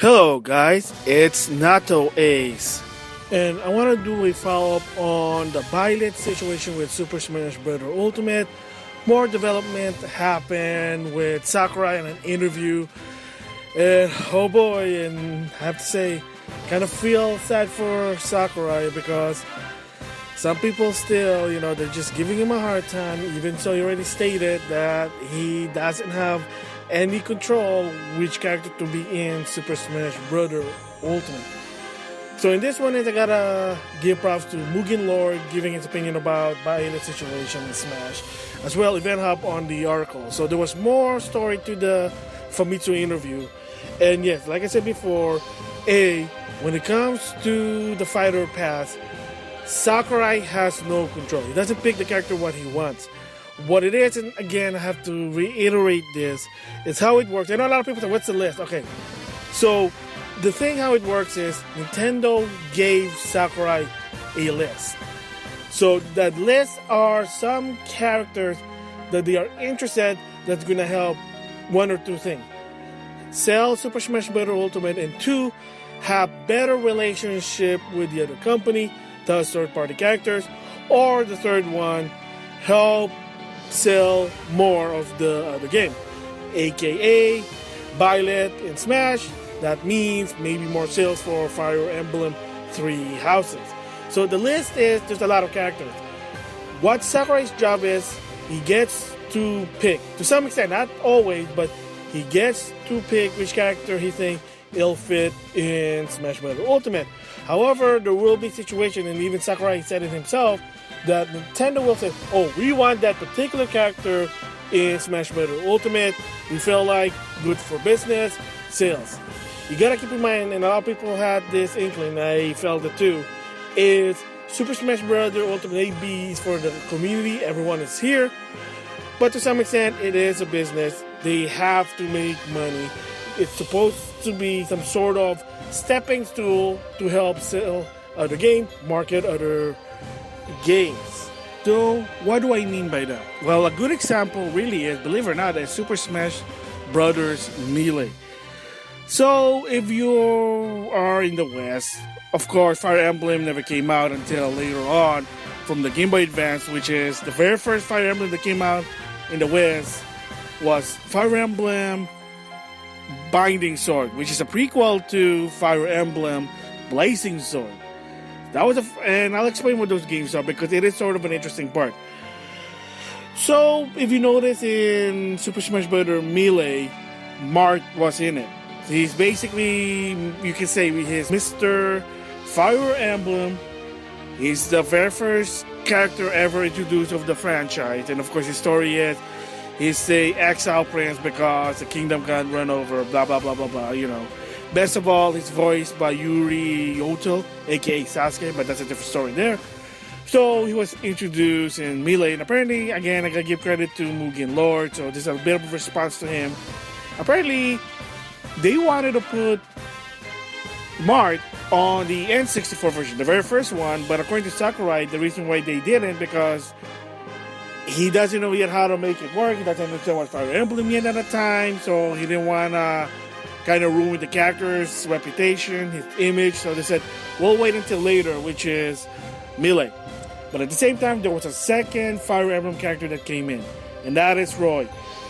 Hello guys, it's NautoAce, and I want to do a follow-up on the Byleth situation with Super Smash Bros. Ultimate. More development happened with Sakurai in an interview, and oh boy, and I have to say, kind of feel sad for Sakurai because some people still, they're just giving him a hard time, even so he already stated that he doesn't have any control which character to be in Super Smash Bros. Ultimate. So in this one, I gotta give props to Mugenlord giving his opinion about Byleth's situation in Smash, as well Event Hub on the article. So there was more story to the Famitsu interview, and yes, like I said before, when it comes to the fighter path, Sakurai has no control. He doesn't pick the character what he wants. What it is, and again, I have to reiterate this, is how it works. I know a lot of people say, what's the list? Okay, so the thing how it works is Nintendo gave Sakurai a list. So that list are some characters that they are interested that's going to help one or two things. Sell Super Smash Bros. Ultimate, and two, have better relationship with the other company, thus third-party characters, or the third one, help sell more of the game, aka Byleth in Smash. That means maybe more sales for Fire Emblem 3 houses. So the list is there's a lot of characters. What Sakurai's job is, he gets to pick, to some extent, not always, but he gets to pick which character he thinks he'll fit in Smash Bros. Ultimate. However, there will be situations, and even Sakurai said it himself, that Nintendo will say, oh, we want that particular character in Smash Bros. Ultimate. We feel like good for business, sales. You gotta keep in mind, and a lot of people had this inkling, I felt it too, is Super Smash Bros. Ultimate AB is for the community, everyone is here, but to some extent, it is a business. They have to make money. It's supposed to be some sort of stepping stool to help sell other games, market other games. So, what do I mean by that? Well, a good example really is, believe it or not, is Super Smash Bros. Melee. So, if you are in the West, of course, Fire Emblem never came out until later on from the Game Boy Advance, which is the very first Fire Emblem that came out in the West was Fire Emblem Binding Sword, which is a prequel to Fire Emblem Blazing Sword. That was and I'll explain what those games are because it is sort of an interesting part. So, if you notice in Super Smash Bros. Melee, Marth was in it. He's basically, you can say, he's Mr. Fire Emblem. He's the very first character ever introduced of the franchise. And of course, his story is, he's the exile prince because the kingdom got run over, blah, blah, blah, blah, blah, Best of all, he's voiced by Yuri Yoto, aka Sasuke, but that's a different story there. So he was introduced in Melee, and apparently, again, I gotta give credit to Mugenlord, so this is a bit of a response to him. Apparently, they wanted to put Marth on the N64 version, the very first one, but according to Sakurai, the reason why they didn't, because he doesn't know yet how to make it work, he doesn't understand what Fire Emblem yet at the time, so he didn't want to kind of ruin the character's reputation, his image, so they said, we'll wait until later, which is Melee. But at the same time, there was a second Fire Emblem character that came in, and that is Roy.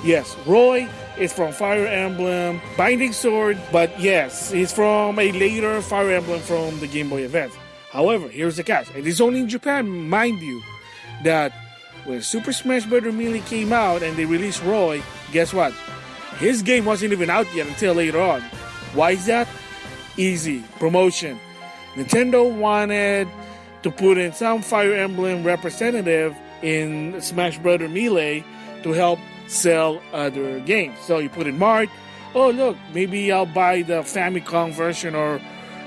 Yes, Roy is from Fire Emblem Binding Sword, but yes, he's from a later Fire Emblem from the Game Boy Advance. However, here's the catch. It is only in Japan, mind you, that when Super Smash Bros. Melee came out and they released Roy, guess what? His game wasn't even out yet until later on. Why is that? Easy. Promotion. Nintendo wanted to put in some Fire Emblem representative in Smash Bros. Melee to help sell other games. So you put in Marth. Oh, look, maybe I'll buy the Famicom version or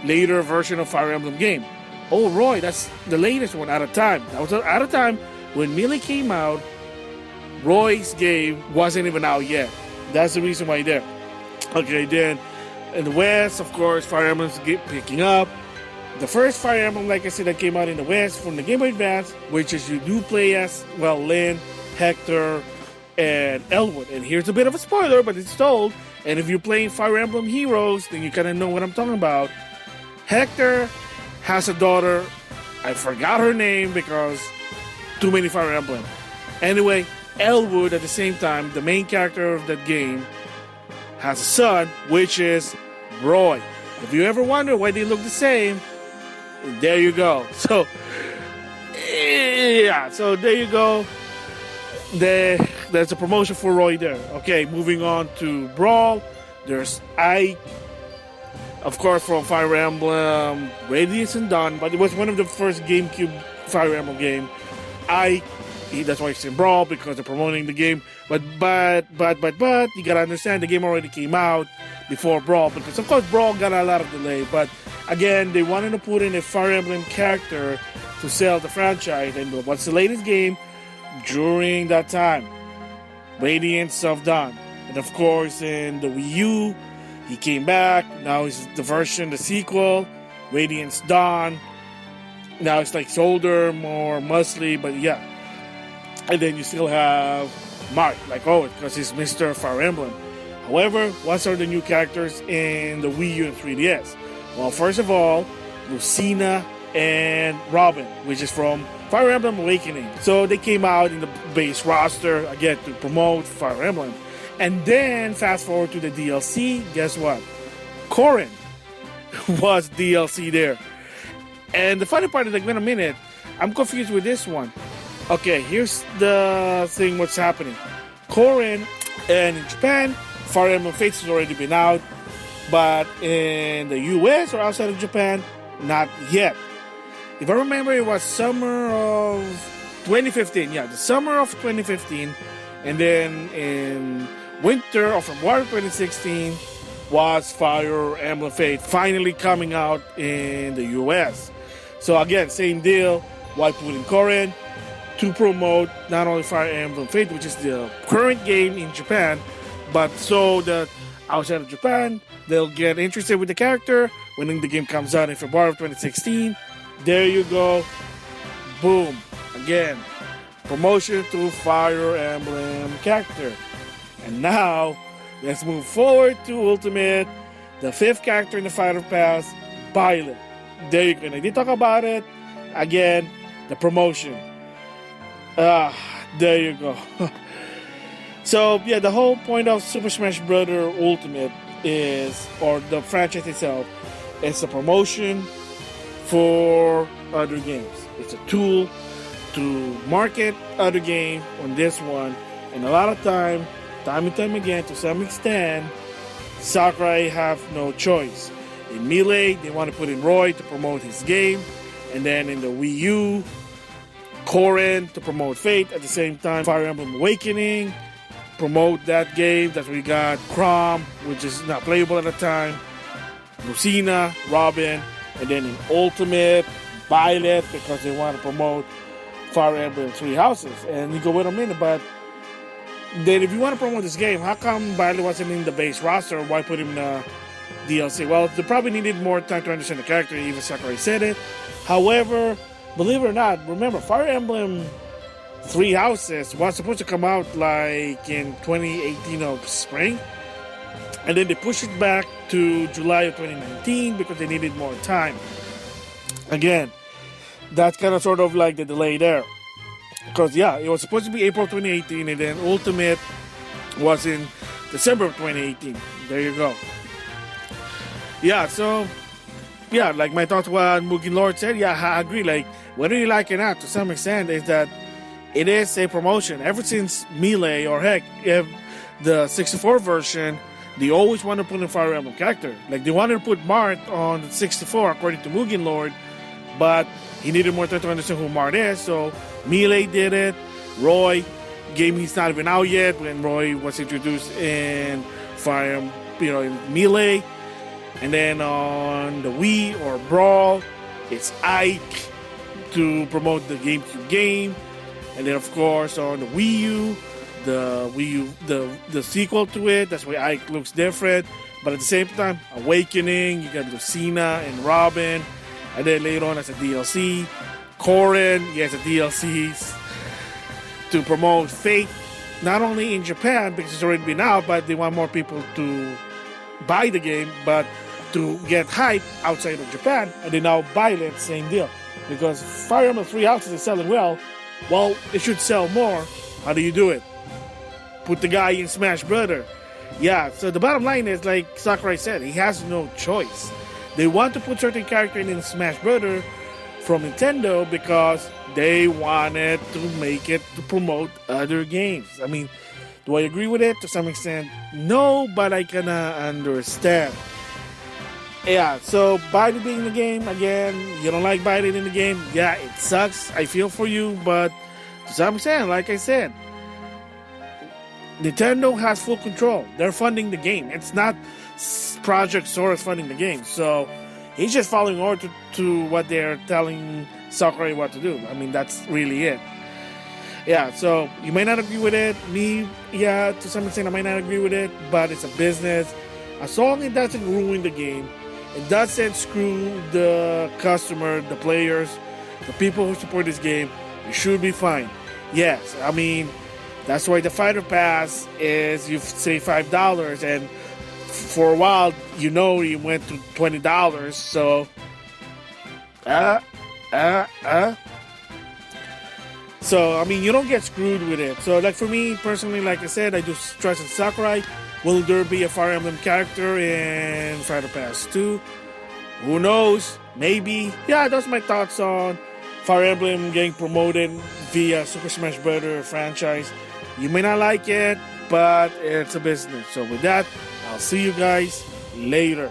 later version of Fire Emblem game. Oh, Roy, that's the latest one at a time. That was at a time when Melee came out, Roy's game wasn't even out yet. That's the reason why there. Okay, then in the West, of course, Fire Emblem's picking up. The first Fire Emblem, like I said, that came out in the West from the Game Boy Advance, which is you do play as, well, Lyn, Hector, and Elwood. And here's a bit of a spoiler, but it's told. And if you're playing Fire Emblem Heroes, then you kind of know what I'm talking about. Hector has a daughter. I forgot her name because too many Fire Emblem. Anyway, Elwood, at the same time, the main character of that game, has a son, which is Roy. If you ever wonder why they look the same, there you go. So, yeah, so there you go. There's a promotion for Roy there. Okay, moving on to Brawl. There's Ike, of course, from Fire Emblem Radiance and Dawn, but it was one of the first GameCube Fire Emblem game. Ike, that's why it's in Brawl, because they're promoting the game. But you gotta understand, the game already came out before Brawl, because of course Brawl got a lot of delay. But again, they wanted to put in a Fire Emblem character to sell the franchise. And what's the latest game during that time? Radiance of Dawn. And of course, in the Wii U, he came back. Now it's the sequel, Radiance Dawn. Now it's like older, more muscly, but yeah. And then you still have Mark, like, oh, because he's Mr. Fire Emblem. However, what are the new characters in the Wii U and 3DS? Well, first of all, Lucina and Robin, which is from Fire Emblem Awakening. So they came out in the base roster, again, to promote Fire Emblem. And then, fast forward to the DLC, guess what? Corrin was DLC there. And the funny part is, like, wait a minute, I'm confused with this one. Okay, here's the thing, what's happening. Corrin, and in Japan, Fire Emblem Fates has already been out. But in the US or outside of Japan, not yet. If I remember, it was summer of 2015. Yeah, the summer of 2015. And then in winter of February 2016 was Fire Emblem Fate finally coming out in the US. So again, same deal. Why put in Corrin? To promote not only Fire Emblem Fate, which is the current game in Japan, but so that outside of Japan, they'll get interested with the character when the game comes out in February of 2016. There you go. Boom. Again, promotion to Fire Emblem character. And now, let's move forward to Ultimate, the 5th character in the Fighter Pass, Byleth. There you go. And I did talk about it. Again, the promotion. There you go. So, yeah, the whole point of Super Smash Bros. Ultimate is, or the franchise itself, it's a promotion for other games. It's a tool to market other games on this one. And a lot of time and time again, to some extent, Sakurai have no choice. In Melee, they want to put in Roy to promote his game. And then in the Wii U, Corrin to promote Fate. At the same time, Fire Emblem Awakening, promote that game. That's where we got Chrom, which is not playable at the time, Lucina, Robin, and then in Ultimate, Byleth, because they want to promote Fire Emblem Three Houses. And you go, wait a minute, but then if you want to promote this game, how come Byleth wasn't in the base roster? Why put him in the DLC? Well, they probably needed more time to understand the character. Even Sakurai said it. However, believe it or not, remember, Fire Emblem Three Houses was supposed to come out like in 2018 of spring. And then they pushed it back to July of 2019 because they needed more time. Again, that's kind of sort of like the delay there. Because, yeah, it was supposed to be April 2018, and then Ultimate was in December of 2018. There you go. Yeah, so, yeah, like my thoughts what Mugenlord said, yeah, I agree. Like, whether you like it or not, to some extent, is that it is a promotion. Ever since Melee, or heck, if the 64 version, they always want to put in Fire Emblem character. Like, they wanted to put Mart on the 64, according to Mugenlord, but he needed more time to understand who Mart is, so Melee did it. Roy, game he's not even out yet when Roy was introduced in Fire Emblem, in Melee. And then on the Wii or Brawl, it's Ike to promote the GameCube game. And then, of course, on the Wii U, the sequel to it, that's why Ike looks different. But at the same time, Awakening, you got Lucina and Robin. And then later on, as a DLC, Corrin, he has a DLCs to promote Fate. not only in Japan because it's already been out, but they want more people to buy the game, but to get hype outside of Japan, and they now Byleth, same deal. Because Fire Emblem 3 Houses is selling well, it should sell more. How do you do it? Put the guy in Smash Brother. Yeah, so the bottom line is, like Sakurai said, he has no choice. They want to put certain character in Smash Brother from Nintendo because they wanted to make it to promote other games. I mean, do I agree with it? To some extent, no, but I kinda understand. Yeah, so Byleth being in the game, again, you don't like Byleth in the game, yeah, it sucks, I feel for you, but to some extent, like I said, Nintendo has full control. They're funding the game. It's not Project Source funding the game, so he's just following order to what they're telling Sakurai what to do. I mean, that's really it. Yeah, so you may not agree with it. Me, yeah, to some extent I might not agree with it, but it's a business. As long as it doesn't ruin the game, it doesn't screw the customer, the players, the people who support this game, you should be fine. Yes, I mean, that's why the Fighter Pass is, you save $5, and for a while, you went to $20, so So, I mean, you don't get screwed with it. So, like, for me, personally, like I said, I do trust in Sakurai. Will there be a Fire Emblem character in Fighter Pass 2? Who knows? Maybe. Yeah, that's my thoughts on Fire Emblem getting promoted via Super Smash Bros. Franchise. You may not like it, but it's a business. So, with that, I'll see you guys later.